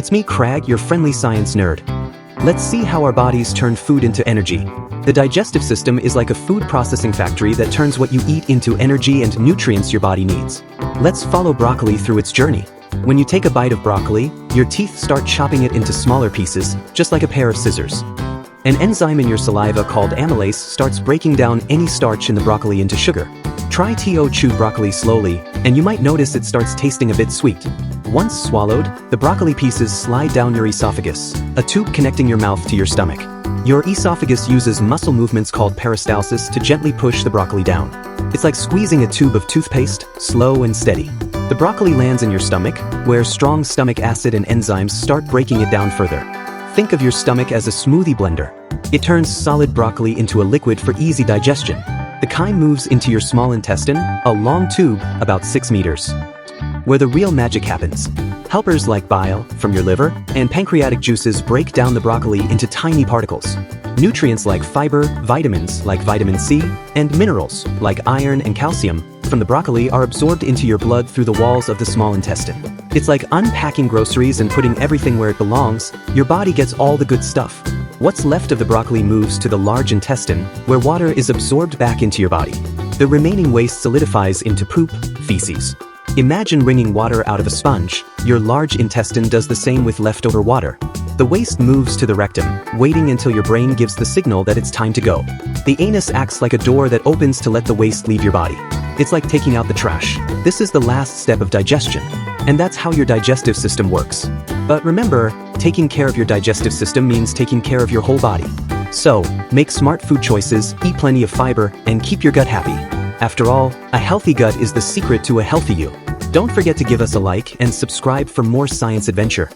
It's me, Crag, your friendly science nerd. Let's see how our bodies turn food into energy. The digestive system is like a food processing factory that turns what you eat into energy and nutrients your body needs. Let's follow broccoli through its journey. When you take a bite of broccoli, your teeth start chopping it into smaller pieces, just like a pair of scissors. An enzyme in your saliva called amylase starts breaking down any starch in the broccoli into sugar. Try to chew broccoli slowly, and you might notice it starts tasting a bit sweet. Once swallowed, the broccoli pieces slide down your esophagus, a tube connecting your mouth to your stomach. Your esophagus uses muscle movements called peristalsis to gently push the broccoli down. It's like squeezing a tube of toothpaste, slow and steady. The broccoli lands in your stomach, where strong stomach acid and enzymes start breaking it down further. Think of your stomach as a smoothie blender. It turns solid broccoli into a liquid for easy digestion. The chyme moves into your small intestine, a long tube about 6 meters, where the real magic happens. Helpers like bile, from your liver, and pancreatic juices break down the broccoli into tiny particles. Nutrients like fiber, vitamins like vitamin C, and minerals like iron and calcium from the broccoli are absorbed into your blood through the walls of the small intestine. It's like unpacking groceries and putting everything where it belongs. Your body gets all the good stuff. What's left of the broccoli moves to the large intestine, where water is absorbed back into your body. The remaining waste solidifies into poop, feces. Imagine wringing water out of a sponge. Your large intestine does the same with leftover water. The waste moves to the rectum, waiting until your brain gives the signal that it's time to go. The anus acts like a door that opens to let the waste leave your body. It's like taking out the trash. This is the last step of digestion. And that's how your digestive system works. But remember, taking care of your digestive system means taking care of your whole body. So, make smart food choices, eat plenty of fiber, and keep your gut happy. After all, a healthy gut is the secret to a healthy you. Don't forget to give us a like and subscribe for more science adventure.